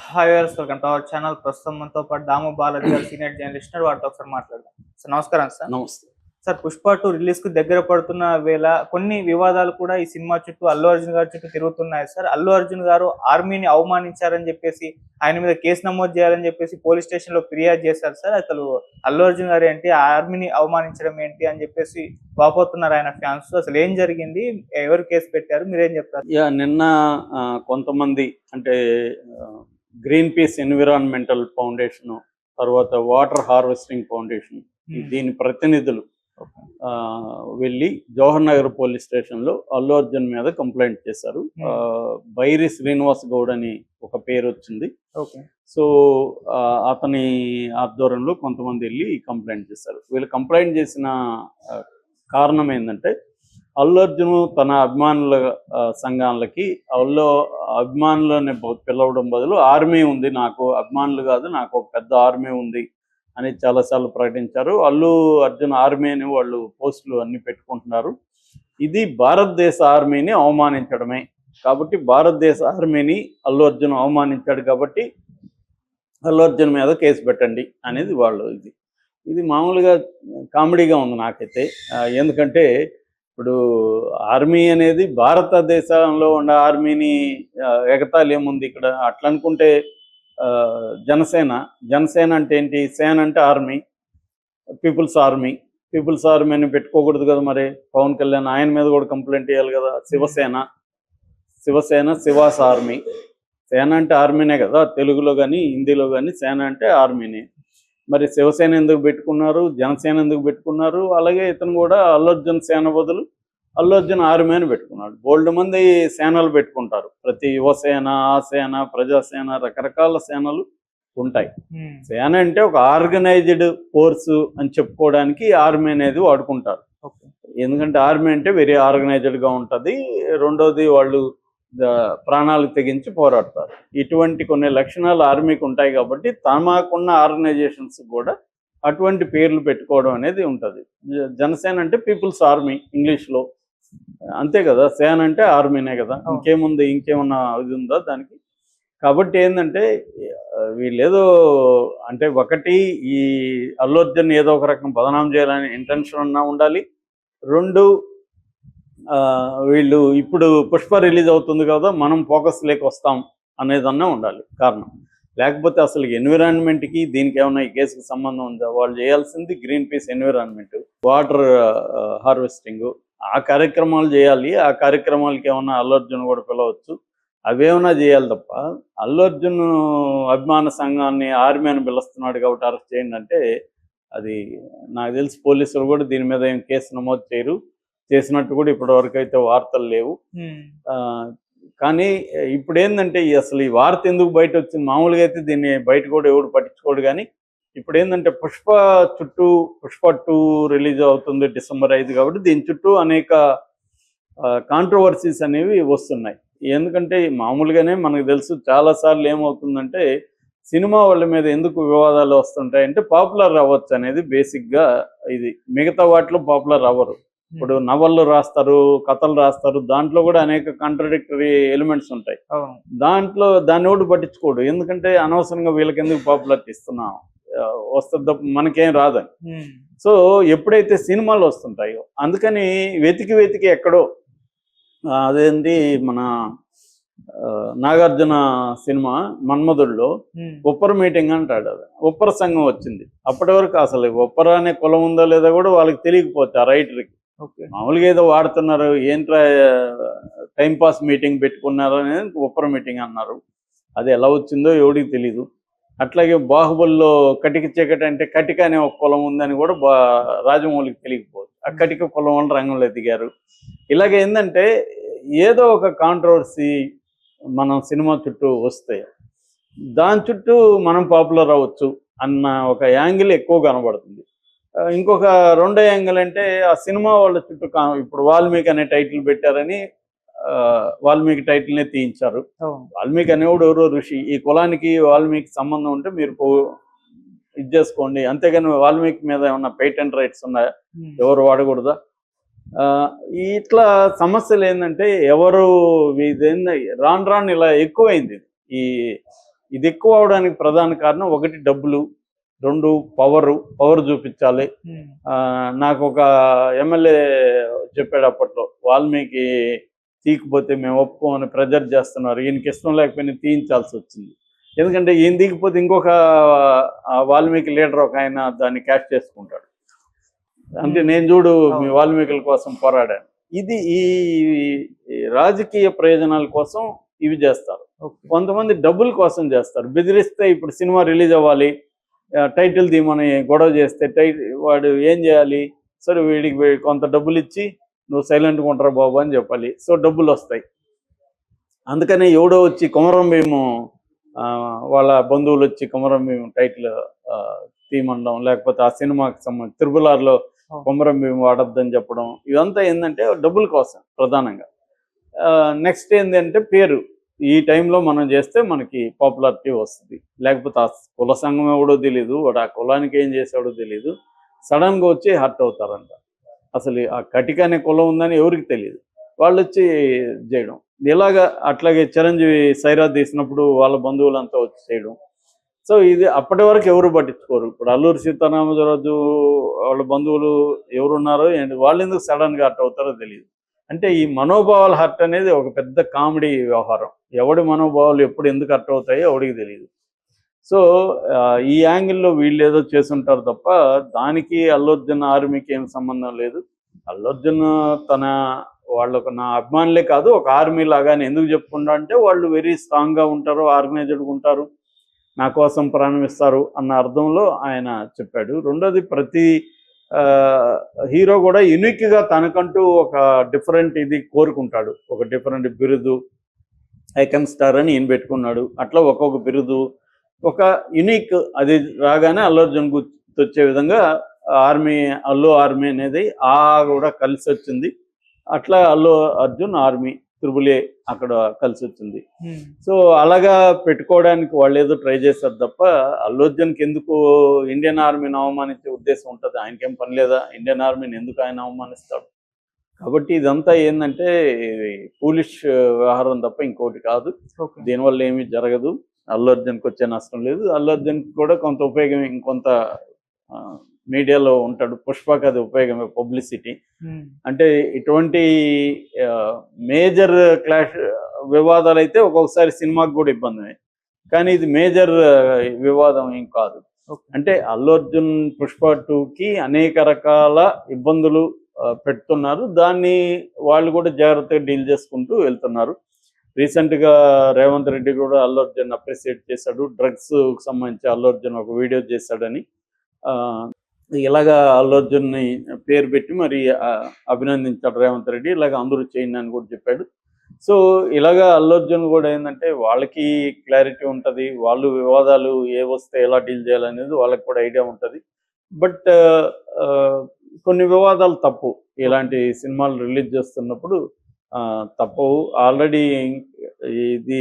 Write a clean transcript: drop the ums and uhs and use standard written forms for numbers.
Hi viewers, welcome to our channel. ప్రస్తుతం మనతో పాటు దాము బాలాజీ గారు, సీనియర్ జర్నలిస్ట్, వారితో ఒకసారి మాట్లాడదాం. సార్ నమస్కారం సార్. నమస్తే. సార్, పుష్ప 2 రిలీజ్ కు దగ్గర పడుతున్న వేళ కొన్ని వివాదాలు కూడా ఈ సినిమా చుట్టూ, అల్లు అర్జున్ గారి చుట్టూ తిరుగుతున్నాయి సార్. అల్లు అర్జున్ గారు ఆర్మీని అవమానించారని చెప్పేసి, ఆయన మీద కేసు నమోదు చేయాలని చెప్పేసి పోలీస్ స్టేషన్ లో ఫిర్యాదు చేశారు సార్. అసలు అల్లు అర్జున్ గారు ఏంటి, ఆర్మీని అవమానించడం ఏంటి అని చెప్పేసి వాపోతున్నారు ఆయన ఫ్యాన్స్. అసలు ఏం జరిగింది, ఎవరు కేసు పెట్టారు, మీరేం చెప్తారు? నిన్న కొంతమంది అంటే గ్రీన్ పీస్ ఎన్విరాన్మెంటల్ ఫౌండేషన్, తర్వాత వాటర్ హార్వెస్టింగ్ ఫౌండేషన్, దీని ప్రతినిధులు వెళ్ళి జవహర్ నగర్ పోలీస్ స్టేషన్లో అల్లు అర్జున్ మీద కంప్లైంట్ చేశారు. బైరి శ్రీనివాస్ గౌడ్ అని ఒక పేరు వచ్చింది. సో అతని ఆధ్వర్యంలో కొంతమంది వెళ్ళి కంప్లైంట్ చేశారు. వీళ్ళు కంప్లైంట్ చేసిన కారణం ఏంటంటే, అల్లు అర్జున్ తన అభిమానుల సంఘాలకి అభిమానులని పిలవడం బదులు ఆర్మీ ఉంది, నాకు అభిమానులు కాదు, నాకు ఒక పెద్ద ఆర్మీ ఉంది అని చాలాసార్లు ప్రకటించారు. అల్లు అర్జున్ ఆర్మీ అని వాళ్ళు పోస్టులు అన్ని పెట్టుకుంటున్నారు. ఇది భారతదేశ ఆర్మీని అవమానించడమే. కాబట్టి భారతదేశ ఆర్మీని అల్లు అర్జున్ అవమానించాడు కాబట్టి అల్లు అర్జున్ మీద కేసు పెట్టండి అనేది వాళ్ళు. ఇది మామూలుగా కామెడీగా ఉంది నాకైతే. ఎందుకంటే ఇప్పుడు ఆర్మీ అనేది భారతదేశంలో ఉన్న ఆర్మీని ఎగతాళి ఏముంది ఇక్కడ? అట్లా అనుకుంటే జనసేన అంటే ఏంటి? సేన అంటే ఆర్మీ, పీపుల్స్ ఆర్మీని పెట్టుకోకూడదు కదా. మరి పవన్ కళ్యాణ్ ఆయన మీద కూడా కంప్లైంట్ చేయాలి కదా. శివసేన శివాస్ ఆర్మీ. సేన అంటే ఆర్మీనే కదా తెలుగులో కానీ హిందీలో కానీ. సేన అంటే ఆర్మీనే. మరి శివసేన ఎందుకు పెట్టుకున్నారు, జనసేన ఎందుకు పెట్టుకున్నారు? అలాగే ఇతను కూడా అల్లు అర్జున్ సేన బదులు అల్లు అర్జున్ ఆర్మీ అని పెట్టుకున్నాడు. బోల్డ్ మంది సేనలు పెట్టుకుంటారు. ప్రతి యువసేన, ఆసేన, ప్రజాసేన, రకరకాల సేనలు ఉంటాయి. సేన అంటే ఒక ఆర్గనైజ్డ్ ఫోర్స్ అని చెప్పుకోవడానికి ఆర్మీ అనేది వాడుకుంటారు. ఎందుకంటే ఆర్మీ అంటే వెరీ ఆర్గనైజ్డ్గా ఉంటుంది. రెండోది వాళ్ళు ప్రాణాలకు తెగించి పోరాడతారు. ఇటువంటి కొన్ని లక్షణాలు ఆర్మీకి ఉంటాయి కాబట్టి తమకున్న ఆర్గనైజేషన్స్ కూడా అటువంటి పేర్లు పెట్టుకోవడం అనేది ఉంటుంది. జనసేన అంటే పీపుల్స్ ఆర్మీ ఇంగ్లీష్లో, అంతే కదా. సేన అంటే ఆర్మీనే కదా. ఇంకేముంది, ఇంకేమన్నా ఇది ఉందా దానికి? కాబట్టి ఏంటంటే వీళ్ళేదో అంటే, ఒకటి ఈ అల్లు అర్జున్ ఏదో ఒక రకం బదనాం చేయాలని ఇంటెన్షన్ అన్నా ఉండాలి. రెండు, వీళ్ళు ఇప్పుడు పుష్ప రిలీజ్ అవుతుంది కదా, మనం ఫోకస్ లేక వస్తాం అనేదన్నా ఉండాలి కారణం. లేకపోతే అసలు ఎన్విరాన్మెంట్కి దీనికి ఏమన్నా ఈ కేసుకి సంబంధం ఉందా? వాళ్ళు చేయాల్సింది green peas environment, water harvesting, ఆ కార్యక్రమాలు చేయాలి. ఆ కార్యక్రమాలకి ఏమన్నా అల్లు అర్జున్ కూడా పిలవచ్చు, అవేమన్నా చేయాలి తప్ప అల్లు అర్జున్ అభిమాన సంఘాన్ని ఆర్మీ అని పిలుస్తున్నాడు కాబట్టి అరెస్ట్ చేయండి అంటే, అది నాకు తెలిసి పోలీసులు కూడా దీని మీద ఏం కేసు నమోదు చేయరు. చేసినట్టు కూడా ఇప్పటివరకు అయితే వార్తలు లేవు. కానీ ఇప్పుడు ఏంటంటే అసలు ఈ వార్త ఎందుకు బయట వచ్చింది? మామూలుగా అయితే దీన్ని బయట కూడా ఎవడు పట్టించుకోడు. కానీ ఇప్పుడు ఏంటంటే పుష్ప 2 రిలీజ్ అవుతుంది December 5 కాబట్టి దీని చుట్టూ అనేక కాంట్రవర్సీస్ అనేవి వస్తున్నాయి. ఎందుకంటే మామూలుగానే మనకు తెలుసు చాలాసార్లు ఏమవుతుందంటే, సినిమా వాళ్ళ మీద ఎందుకు వివాదాలు వస్తుంటాయంటే పాపులర్ అవ్వచ్చు అనేది బేసిక్గా. ఇది మిగతా వాటిలో పాపులర్ అవ్వరు. ఇప్పుడు నవళ్ళు రాస్తారు, కథలు రాస్తారు, దాంట్లో కూడా అనేక కాంట్రడిక్టరీ ఎలిమెంట్స్ ఉంటాయి. దాన్ని ఒకటి పట్టించుకోడు. ఎందుకంటే అనవసరంగా వీళ్ళకి ఎందుకు పాపులారిటీ ఇస్తున్నాం, వస్తుంది మనకేం రాదని. సో ఎప్పుడైతే సినిమాలు వస్తుంటాయో అందుకని వెతికి ఎక్కడో, అదేంటి మన నాగార్జున సినిమా మన్మధుడిలో ఉప్పర మీటింగ్ అంటాడు. అది ఉప్పర సంఘం వచ్చింది. అప్పటి వరకు అసలు ఉప్పర అనే కులం ఉందో లేదో కూడా వాళ్ళకి తెలియకపోతే ఆ రైటర్కి. మామూలుగా ఏదో వాడుతున్నారు, ఏంట్రా టైంపాస్ మీటింగ్ పెట్టుకున్నారు అనేది ఉప్పర మీటింగ్ అన్నారు. అది ఎలా వచ్చిందో ఎవడికి తెలీదు. అట్లాగే బాహుబలిలో కటిక చీకటి అంటే కటిక అనే ఒక కులం ఉందని కూడా రాజమౌళికి తెలియకపోవచ్చు. ఆ కటిక కులం వాళ్ళు రంగంలో దిగారు. ఇలాగే ఏంటంటే ఏదో ఒక కాంట్రవర్సీ మనం సినిమా చుట్టూ వస్తే దాని చుట్టూ మనం పాపులర్ అవ్వచ్చు అన్న ఒక యాంగిల్ ఎక్కువ కనబడుతుంది. ఇంకొక రెండో యాంగిల్ అంటే ఆ సినిమా వాళ్ళ చుట్టూ ఇప్పుడు వాల్మీకి అనే టైటిల్ పెట్టారని వాల్మీకి టైటిల్నే తీయించారు. వాల్మీకి అనేవాడు ఎవరో ఋషి. ఈ కులానికి వాల్మీకి సంబంధం ఉంటే మీరు ఇది చేసుకోండి, అంతేగాని వాల్మీకి మీద ఏమన్నా పేటెంట్ రైట్స్ ఉన్నాయా, ఎవరు వాడకూడదా? ఇట్లా సమస్యలు ఏంటంటే ఎవరు రాను ఇలా ఎక్కువైంది. ఈ ఇది ఎక్కువ అవడానికి ప్రధాన కారణం ఒకటి డబ్బులు, రెండు పవర్ చూపించాలి. నాకు ఒక ఎమ్మెల్యే చెప్పాడు అప్పట్లో, వాల్మీకి తీయకపోతే మేము ఒప్పుకోమని ప్రెజర్ చేస్తున్నారు, ఈయనకి ఇష్టం లేకపోయినా తీయించాల్సి వచ్చింది. ఎందుకంటే ఈయన తీయకపోతే ఇంకొక వాల్మీకి లీడర్ ఒక ఆయన దాన్ని క్యాష్ చేసుకుంటాడు. అంటే నేను చూడు మీ వాల్మీకుల కోసం పోరాడాను. ఇది ఈ రాజకీయ ప్రయోజనాల కోసం ఇవి చేస్తారు. కొంతమంది డబ్బుల కోసం చేస్తారు. బెదిరిస్తే ఇప్పుడు సినిమా రిలీజ్ అవ్వాలి, టైటిల్ తీయమని గొడవ చేస్తే వాడు ఏం చేయాలి, సరే వీడికి కొంత డబ్బులు ఇచ్చి నువ్వు సైలెంట్గా ఉంటారా బాబు అని చెప్పాలి. సో డబ్బులు వస్తాయి. అందుకని ఎవడో వచ్చి కొమరం భీము వాళ్ళ బంధువులు వచ్చి కొమరం భీము టైటిల్ తీయమండడం, లేకపోతే ఆ సినిమాకి సంబంధించి త్రిపులార్లో కొమరం భీము వాడద్దని చెప్పడం, ఇదంతా ఏంటంటే డబ్బుల కోసం ప్రధానంగా. నెక్స్ట్ ఏంటంటే పేరు, ఈ టైంలో మనం చేస్తే మనకి పాపులారిటీ వస్తుంది. లేకపోతే ఆ కుల సంఘం ఎవడో తెలీదు, వాడు ఆ కులానికి ఏం చేసాడో తెలీదు, సడన్గా వచ్చి హర్ట్ అవుతారంట. అసలు ఆ కటిక అనే కులం ఉందని ఎవరికి తెలియదు, వాళ్ళు వచ్చి చేయడం. ఇలాగా అట్లాగే చిరంజీవి సైరా తీసినప్పుడు వాళ్ళ బంధువులంతా వచ్చి చేయడం. సో ఇది అప్పటి వరకు ఎవరు పట్టించుకోరు. ఇప్పుడు అల్లూరి సీతారామరాజు వాళ్ళ బంధువులు ఎవరున్నారో వాళ్ళు ఎందుకు సడన్గా హర్ట్ అవుతారో తెలియదు. అంటే ఈ మనోభావాల హర్ట్ అనేది ఒక పెద్ద కామెడీ వ్యవహారం. ఎవడి మనోభావాలు ఎప్పుడు ఎందుకు హర్ట్ అవుతాయో ఎవడికి తెలియదు. సో ఈ యాంగిల్లో వీళ్ళు ఏదో చేసుంటారు తప్ప దానికి అల్లు అర్జున్ ఆర్మీకి ఏం సంబంధం లేదు. అల్లు అర్జున్ వాళ్ళకు నా అభిమానులే కాదు, ఒక ఆర్మీ లాగానే ఎందుకు చెప్పుకుంటా అంటే వాళ్ళు వెరీ స్ట్రాంగ్గా ఉంటారు, ఆర్గనైజ్డ్గా ఉంటారు, నా కోసం ప్రారంభిస్తారు అన్న అర్థంలో ఆయన చెప్పాడు. రెండోది ప్రతి హీరో కూడా యూనిక్గా తనకంటూ ఒక డిఫరెంట్ ఇది కోరుకుంటాడు. ఒక డిఫరెంట్ బిరుదు, ఐకాన్ స్టార్ అని ఈయన పెట్టుకున్నాడు. అట్లా ఒక్కొక్క బిరుదు ఒక యునిక్, అది రాగానే అల్లు అర్జున్ గుర్తొచ్చే విధంగా అల్లు ఆర్మీ అనేది కూడా కలిసి వచ్చింది. అట్లా Allu Arjun army triple A అక్కడ కలిసి వచ్చింది. సో అలాగా పెట్టుకోవడానికి వాళ్ళు ఏదో ట్రై చేస్తారు తప్ప అల్లు అర్జున్కి ఎందుకు ఇండియన్ ఆర్మీని అవమానించే ఉద్దేశం ఉంటుంది? ఆయనకేం పని లేదా? ఇండియన్ ఆర్మీని ఎందుకు ఆయన అవమానిస్తాడు? కాబట్టి ఇదంతా ఏంటంటే పూలిష్ వ్యవహారం తప్ప ఇంకోటి కాదు. దీనివల్ల ఏమీ జరగదు, అల్లు అర్జున్కి వచ్చే నష్టం లేదు. అల్లు అర్జున్కి కూడా కొంత ఉపయోగం, ఇంకొంత మీడియాలో ఉంటాడు. పుష్పకి అది ఉపయోగమే, పబ్లిసిటీ. అంటే ఇటువంటి మేజర్ క్లాష్ వివాదాలు అయితే ఒక్కొక్కసారి సినిమాకి కూడా ఇబ్బంది, కానీ ఇది మేజర్ వివాదం ఏం కాదు. అంటే అల్లు అర్జున్ పుష్ప 2కి అనేక రకాల ఇబ్బందులు పెడుతున్నారు, దాన్ని వాళ్ళు కూడా జాగ్రత్తగా డీల్ చేసుకుంటూ వెళ్తున్నారు. రీసెంట్గా రేవంత్ రెడ్డి కూడా అల్లు అర్జున్ అప్రిషియేట్ చేశాడు. డ్రగ్స్ సంబంధించి అల్లు అర్జున్ ఒక వీడియో చేశాడని, ఇలాగా అల్లు అర్జున్ని పేరు పెట్టి మరి అభినందించాడు రేవంత్ రెడ్డి. ఇలాగ అందరూ చేయండి అని కూడా చెప్పాడు. సో ఇలాగా అల్లు అర్జున్ కూడా ఏంటంటే వాళ్ళకి క్లారిటీ ఉంటుంది, వాళ్ళు వివాదాలు ఏ వస్తే ఎలా డీల్ చేయాలనేది వాళ్ళకి కూడా ఐడియా ఉంటుంది. బట్ కొన్ని వివాదాలు తప్పు, ఇలాంటి సినిమాలు రిలీజ్ చేస్తున్నప్పుడు తప్పవు. ఆల్రెడీ ఇది